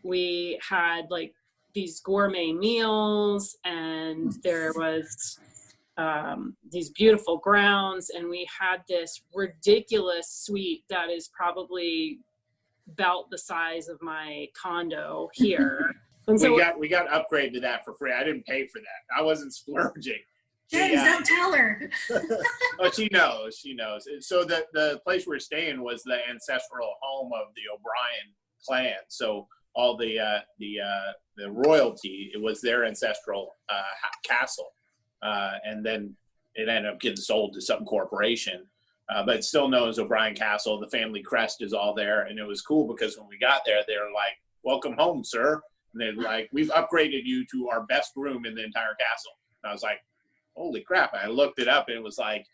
we had like these gourmet meals, and there was these beautiful grounds, and we had this ridiculous suite that is probably about the size of my condo here. And so we got upgraded to that for free. I didn't pay for that. I wasn't splurging. James, don't tell her. Oh, she knows. So the place we're staying was the ancestral home of the O'Brien clan. So all the royalty, it was their ancestral castle, and then it ended up getting sold to some corporation. But it's still known as O'Brien Castle. The family crest is all there, and it was cool because when we got there, they were like, "Welcome home, sir." And they're like, "We've upgraded you to our best room in the entire castle." And I was like, holy crap. I looked it up, and it was like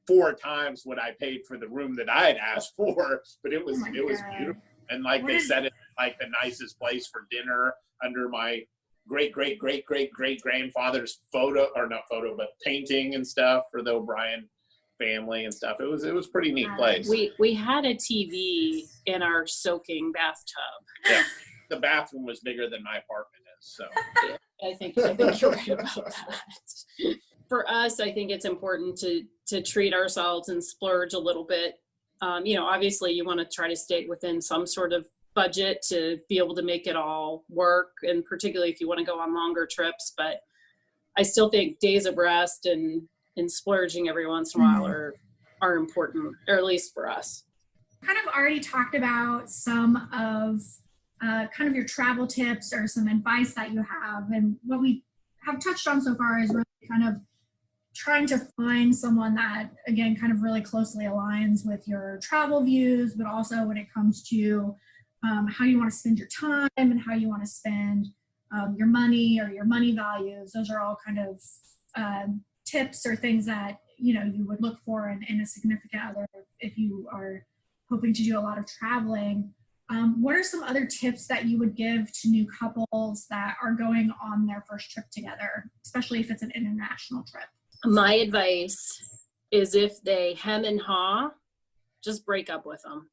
4 times what I paid for the room that I had asked for, but it was beautiful. And like they said, it like the nicest place for dinner under my great grandfather's painting and stuff for the O'Brien family and stuff. It was pretty neat place. We had a TV in our soaking bathtub. Yeah. The bathroom was bigger than my apartment is, so yeah, I think you're right about that. For us, I think it's important to treat ourselves and splurge a little bit. Obviously you want to try to stay within some sort of budget to be able to make it all work, and particularly if you want to go on longer trips. But I still think days of rest and splurging every once in a while are important, or at least for us. Kind of already talked about some of kind of your travel tips or some advice that you have, and what we have touched on so far is really kind of trying to find someone that, again, kind of really closely aligns with your travel views, but also when it comes to how you want to spend your time and how you want to spend your money or your money values. Those are all kind of tips or things that, you would look for in a significant other if you are hoping to do a lot of traveling. What are some other tips that you would give to new couples that are going on their first trip together, especially if it's an international trip? My advice is if they hem and haw, just break up with them.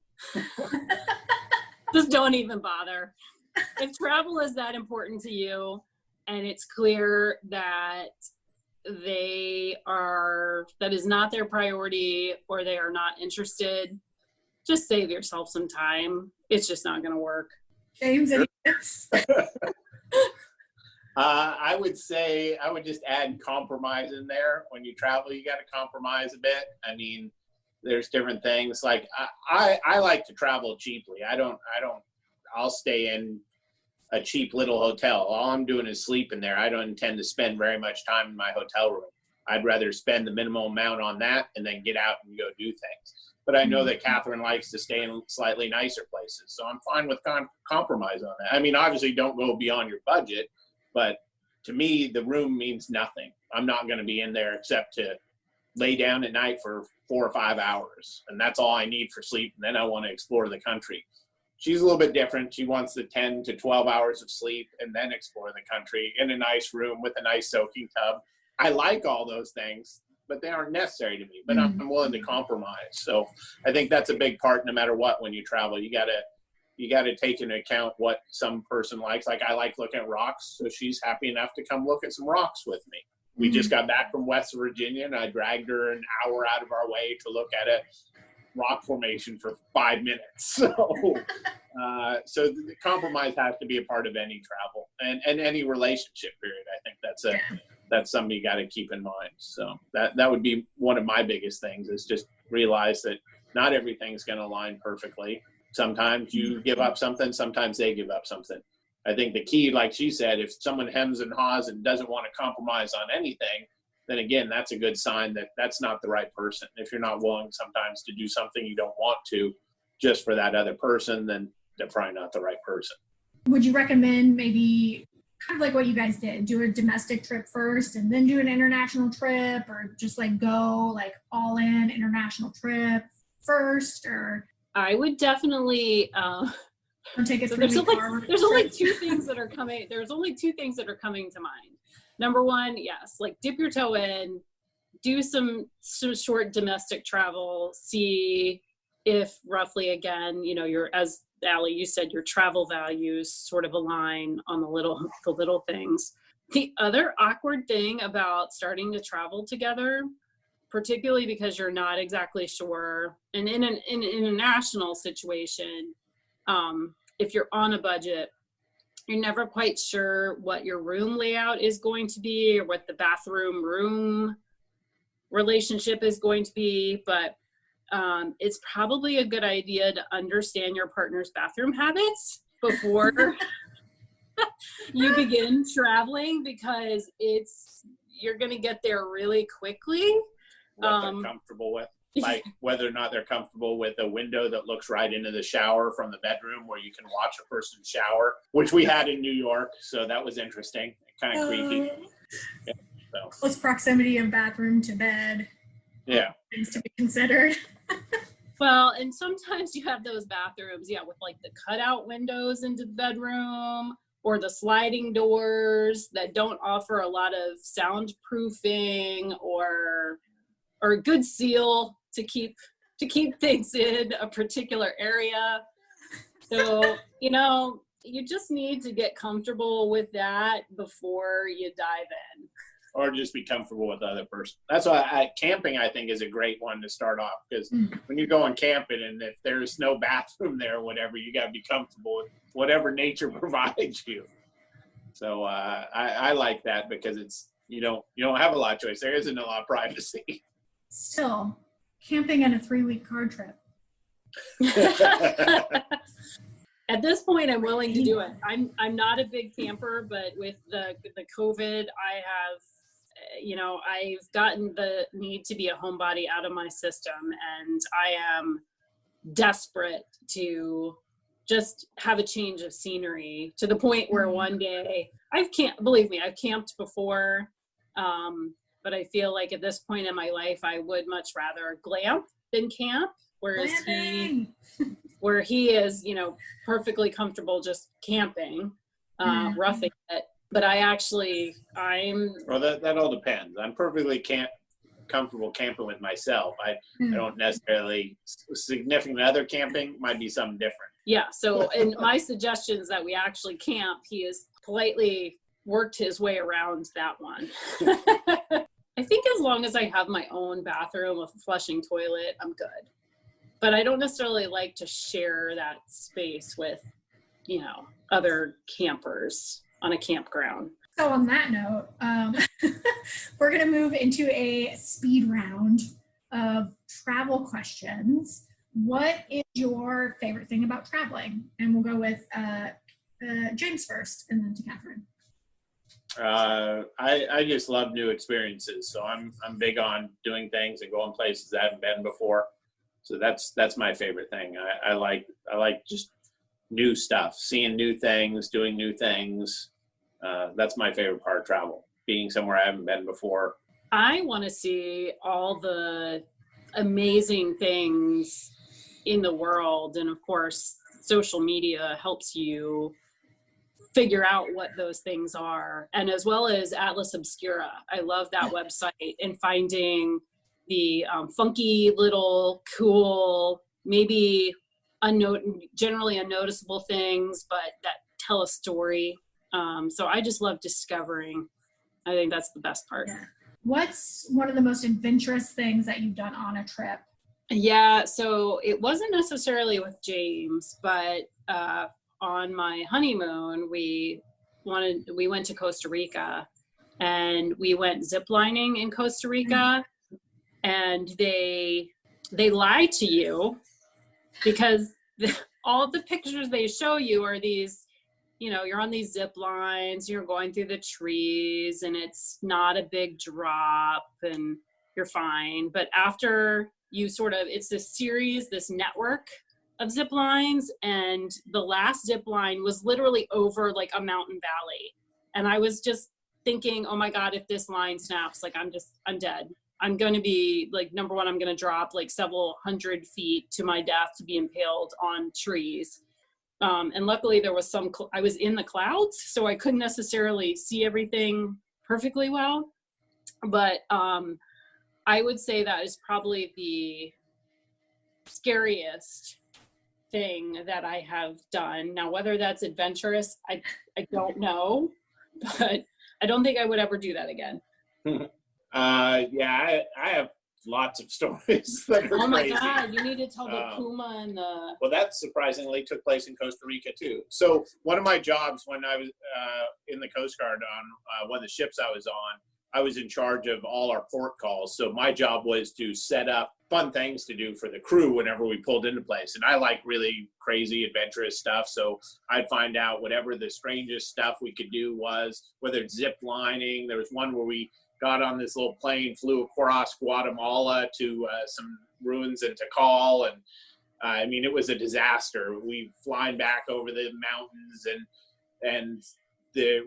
Just don't even bother. If travel is that important to you and it's clear that that is not their priority or they are not interested, just save yourself some time. It's just not going to work. James, any tips? I would say I would just add compromise in there. When you travel, you got to compromise a bit. I mean, there's different things. Like I like to travel cheaply. I'll stay in a cheap little hotel. All I'm doing is sleep in there. I don't intend to spend very much time in my hotel room. I'd rather spend the minimum amount on that and then get out and go do things. But I know that Katherine likes to stay in slightly nicer places. So I'm fine with compromise on that. I mean, obviously don't go beyond your budget, but to me, the room means nothing. I'm not going to be in there except to lay down at night for 4 or 5 hours. And that's all I need for sleep. And then I want to explore the country. She's a little bit different. She wants the 10 to 12 hours of sleep and then explore the country in a nice room with a nice soaking tub. I like all those things, but they aren't necessary to me. But I'm willing to compromise. So I think that's a big part no matter what when you travel. You gotta take into account what some person likes. Like I like looking at rocks, so she's happy enough to come look at some rocks with me. We just got back from West Virginia, and I dragged her an hour out of our way to look at a rock formation for 5 minutes. So the compromise has to be a part of any travel and any relationship period. I think that's something you got to keep in mind. So that would be one of my biggest things, is just realize that not everything's going to align perfectly. Sometimes you give up something, sometimes they give up something. I think the key, like she said, if someone hems and haws and doesn't want to compromise on anything, then again, that's a good sign that that's not the right person. If you're not willing sometimes to do something you don't want to just for that other person, then they're probably not the right person. Would you recommend maybe kind of like what you guys did, do a domestic trip first and then do an international trip, or just like go like all in international trip first? Or I would definitely take it. So there's only two things that are coming. There's only two things that are coming to mind. Number one, yes, like dip your toe in, do some short domestic travel, see if roughly again, you know, as Allie, you said, your travel values sort of align on the little things. The other awkward thing about starting to travel together, particularly because you're not exactly sure, and in an international situation, if you're on a budget, you're never quite sure what your room layout is going to be or what the bathroom room relationship is going to be, but it's probably a good idea to understand your partner's bathroom habits before you begin traveling, because you're going to get there really quickly. What they're comfortable with, like whether or not they're comfortable with a window that looks right into the shower from the bedroom where you can watch a person shower, which we had in New York. So that was interesting, kind of creepy. Yeah, so. Close proximity of bathroom to bed. Yeah. Things to be considered. Well, and sometimes you have those bathrooms, with like the cutout windows into the bedroom, or the sliding doors that don't offer a lot of soundproofing or a good seal to keep things in a particular area. So, you just need to get comfortable with that before you dive in. Or just be comfortable with the other person. That's why camping, I think, is a great one to start off, because when you're going camping and if there's no bathroom there or whatever, you got to be comfortable with whatever nature provides you. So I like that, because you don't have a lot of choice. There isn't a lot of privacy. Still, camping and a 3-week car trip. At this point, I'm willing to do it. I'm not a big camper, but with the COVID, I've gotten the need to be a homebody out of my system, and I am desperate to just have a change of scenery, to the point where one day I've camped before, but I feel like at this point in my life, I would much rather glamp than camp, whereas he is, perfectly comfortable just camping, roughing it. But well, that all depends. I'm perfectly comfortable camping with myself. I don't necessarily, significant other camping might be something different. Yeah. So in my suggestions that we actually camp, he has politely worked his way around that one. I think as long as I have my own bathroom with a flushing toilet, I'm good. But I don't necessarily like to share that space with, other campers on a campground. So on that note, we're going to move into a speed round of travel questions. What is your favorite thing about traveling? And we'll go with James first, and then to Katherine. I just love new experiences. So I'm big on doing things and going places I haven't been before. So that's my favorite thing. I like just new stuff, seeing new things, doing new things. That's my favorite part of travel, being somewhere I haven't been before. I want to see all the amazing things in the world. And of course, social media helps you figure out what those things are. And as well as Atlas Obscura. I love that website, and finding the funky little cool, maybe generally unnoticeable things, but that tell a story. So I just love discovering. I think that's the best part. Yeah. What's one of the most adventurous things that you've done on a trip? Yeah, so it wasn't necessarily with James, but on my honeymoon, we went to Costa Rica, and we went ziplining in Costa Rica, and they lie to you, because all the pictures they show you are these you're on these zip lines, you're going through the trees, and it's not a big drop and you're fine. But after it's this series, this network of zip lines, and the last zip line was literally over like a mountain valley. And I was just thinking, oh my God, if this line snaps, like I'm dead. I'm going to be like, number one, I'm going to drop like several hundred feet to my death to be impaled on trees. And luckily there was I was in the clouds, so I couldn't necessarily see everything perfectly well. But I would say that is probably the scariest thing that I have done. Now, whether that's adventurous, I don't know, but I don't think I would ever do that again. I have lots of stories that are oh my crazy. God, you need to tell the puma and the... Well, that surprisingly took place in Costa Rica too. So one of my jobs when I was in the Coast Guard on one of the ships I was on, I was in charge of all our port calls. So my job was to set up fun things to do for the crew whenever we pulled into place. And I like really crazy, adventurous stuff. So I'd find out whatever the strangest stuff we could do was, whether it's zip lining. There was one where we got on this little plane, flew across Guatemala to some ruins in Tikal. And I mean, it was a disaster. We flying back over the mountains and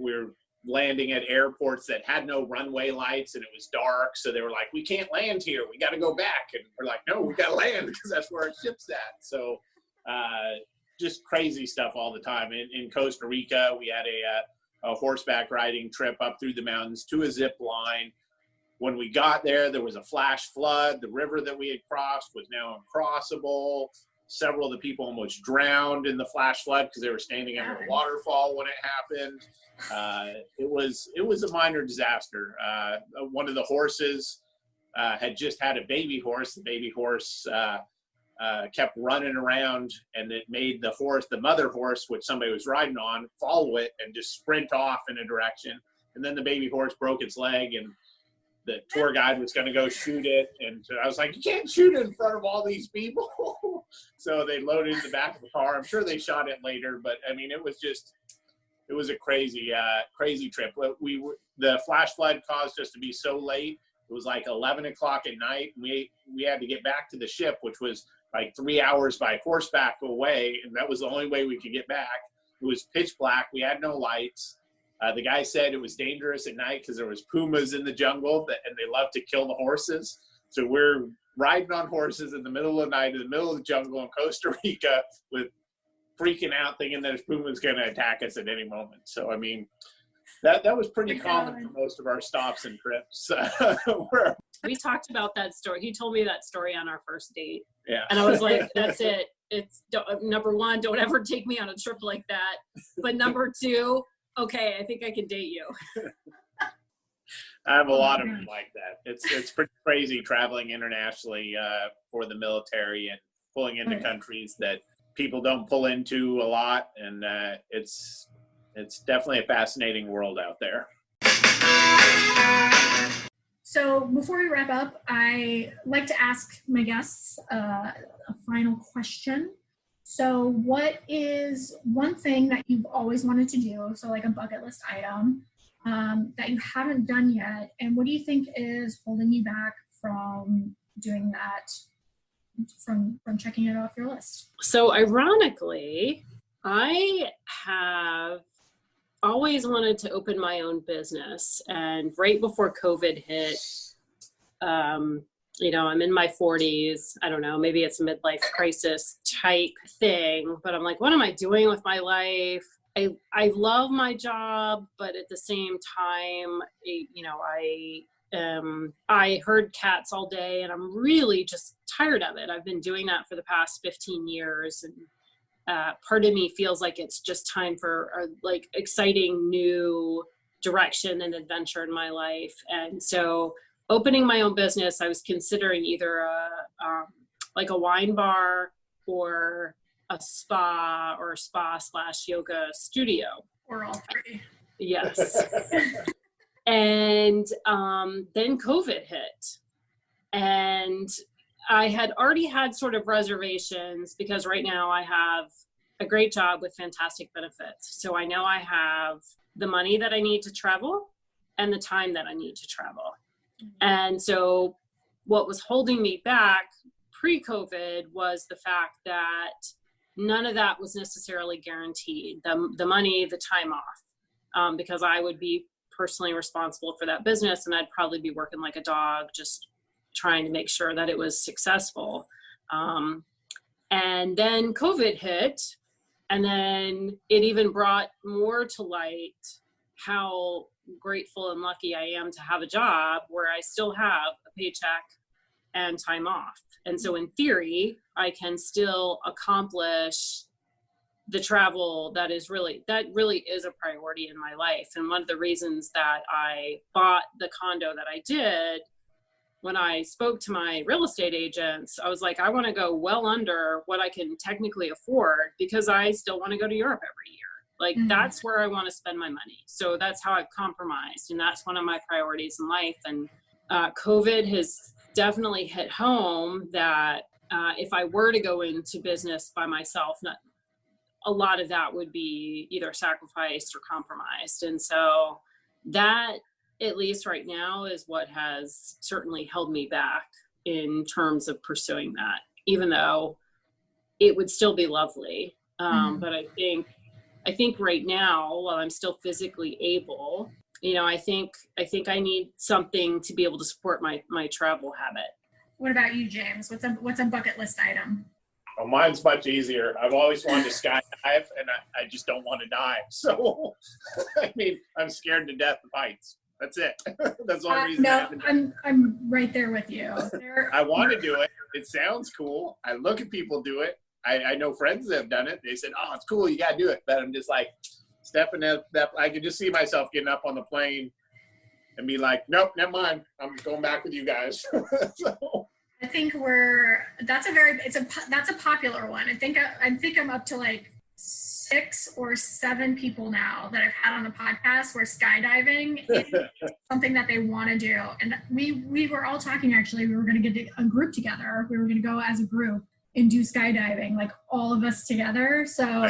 we were landing at airports that had no runway lights and it was dark. So they were like, we can't land here. We got to go back. And we're like, no, we got to land because that's where our ship's at. So just crazy stuff all the time. In Costa Rica, we had a horseback riding trip up through the mountains to a zip line. When we got there was a flash flood. The river that we had crossed was now uncrossable. Several of the people almost drowned in the flash flood because they were standing under a waterfall when it happened. It was a minor disaster. One of the horses had just had a baby horse. The baby horse kept running around, and it made the mother horse, which somebody was riding on, follow it and just sprint off in a direction. And then the baby horse broke its leg, and the tour guide was going to go shoot it. And I was like, you can't shoot it in front of all these people. So they loaded it in the back of the car. I'm sure they shot it later, but I mean, it was a crazy trip. The flash flood caused us to be so late. It was like 11 o'clock at night. We had to get back to the ship, which was like 3 hours by horseback away. And that was the only way we could get back. It was pitch black. We had no lights. The guy said it was dangerous at night because there was pumas in the jungle and they love to kill the horses. So we're riding on horses in the middle of the night in the middle of the jungle in Costa Rica with freaking out thinking that a puma's going to attack us at any moment. So, I mean, that was pretty common for most of our stops and trips. We talked about that story. He told me that story on our first date. Yeah. And I was like, that's it. It's number one, don't ever take me on a trip like that. But number two, okay, I think I can date you. I have a lot of them like that. It's pretty crazy traveling internationally for the military and pulling into countries that people don't pull into a lot. And it's definitely a fascinating world out there. So before we wrap up, I like to ask my guests a final question. So what is one thing that you've always wanted to do, so like a bucket list item, that you haven't done yet, and what do you think is holding you back from doing that, from checking it off your list? So ironically, I have always wanted to open my own business, and right before COVID hit, I'm in my 40s. I don't know, maybe it's a midlife crisis type thing, but I'm like, what am I doing with my life? I love my job, but at the same time, I herd cats all day and I'm really just tired of it. I've been doing that for the past 15 years. And part of me feels like it's just time for like exciting new direction and adventure in my life. And so opening my own business, I was considering either like a wine bar or a spa or spa/yoga studio. Or all three. Yes. And then COVID hit. And I had already had sort of reservations because right now I have a great job with fantastic benefits. So I know I have the money that I need to travel and the time that I need to travel. And so what was holding me back pre-COVID was the fact that none of that was necessarily guaranteed. The money, the time off, because I would be personally responsible for that business, and I'd probably be working like a dog, just trying to make sure that it was successful. And then COVID hit, and then it even brought more to light how grateful and lucky I am to have a job where I still have a paycheck and time off. And so in theory, I can still accomplish the travel that really is a priority in my life. And one of the reasons that I bought the condo that I did, when I spoke to my real estate agents, I was like, I want to go well under what I can technically afford because I still want to go to Europe every year. Like that's where I want to spend my money. So that's how I've compromised. And that's one of my priorities in life. And COVID has definitely hit home that if I were to go into business by myself, a lot of that would be either sacrificed or compromised. And so that, at least right now, is what has certainly held me back in terms of pursuing that, even though it would still be lovely. But I think right now, while I'm still physically able, I think I need something to be able to support my travel habit. What about you, James? What's a bucket list item? Well, mine's much easier. I've always wanted to skydive, and I just don't want to dive. So, I mean, I'm scared to death of heights. That's it. That's the only reason. No, I'm right there with you. I want to do it. It sounds cool. I look at people do it. I know friends that have done it. They said, "Oh, it's cool. You got to do it." But I'm just like stepping that. I could just see myself getting up on the plane and be like, "Nope, never mind. I'm going back with you guys." So. I think that's a popular one. I think I'm up to like 6 or 7 people now that I've had on the podcast where skydiving is something that they want to do. And we were all talking, actually, we were going to get a group together. We were going to go as a group and do skydiving, like all of us together. So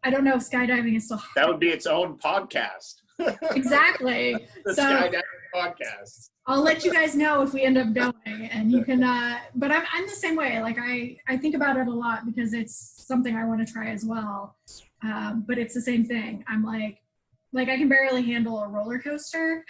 I don't know if skydiving is still happening. That would be its own podcast. Exactly. The skydiving podcast. I'll let you guys know if we end up going, and you can, but I'm the same way. Like I think about it a lot because it's something I want to try as well. But it's the same thing. I'm like I can barely handle a roller coaster.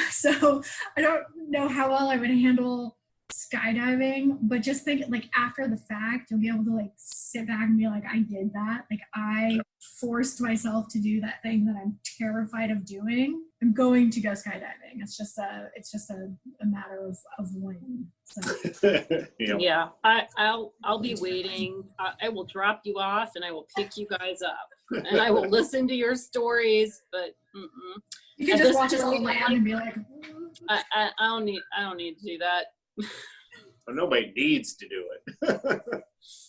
So I don't know how well I would handle skydiving, but just think like after the fact, you'll be able to like sit back and be like, I did that. Like I forced myself to do that thing that I'm terrified of doing. I'm going to go skydiving. It's just a matter of when. So. Yeah, I'll be waiting. I will drop you off and I will pick you guys up and I will listen to your stories. But you can just watch us all land and be like, I don't need to do that. Well, nobody needs to do it.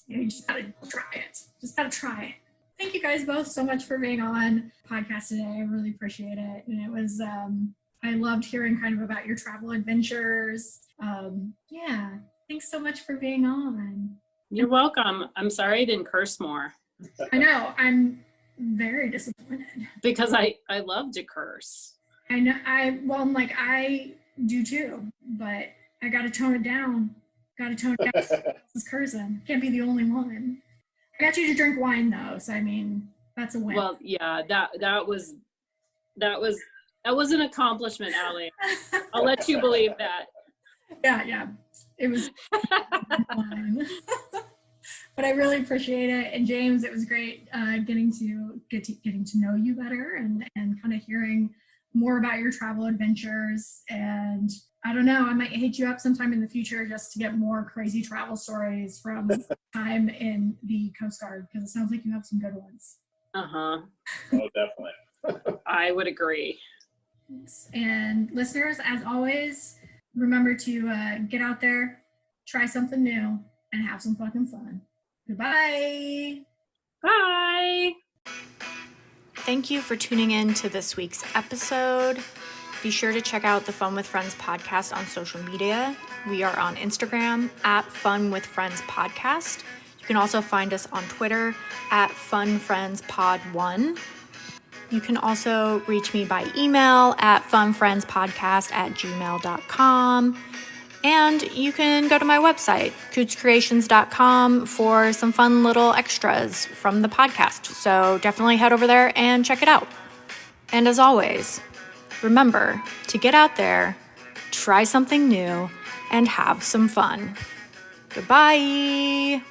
You just gotta try it. Thank you guys both so much for being on the podcast today. I really appreciate it. And it was, I loved hearing kind of about your travel adventures. Yeah, thanks so much for being on. You're welcome. I'm sorry I didn't curse more. I know, I'm very disappointed. Because I love to curse. I know, I do too, but I gotta tone it down. It's cursing. Can't be the only one. I got you to drink wine though, so I mean that's a win. Well, yeah, that was an accomplishment, Allie. I'll let you believe that. Yeah, it was fun. But I really appreciate it. And James, it was great getting to know you better and kind of hearing more about your travel adventures. And I don't know, I might hit you up sometime in the future just to get more crazy travel stories from time in the Coast Guard, because it sounds like you have some good ones. Oh, definitely. I would agree. And listeners, as always, remember to get out there, try something new, and have some fucking fun. Goodbye. Bye. Thank you for tuning in to this week's episode. Be sure to check out the Fun with Friends podcast on social media. We are on Instagram @Fun with Friends Podcast. You can also find us on Twitter at funfriendspod1. You can also reach me by email at funfriendspodcast@gmail.com. And you can go to my website, cootscreations.com, for some fun little extras from the podcast. So definitely head over there and check it out. And as always, remember to get out there, try something new, and have some fun. Goodbye.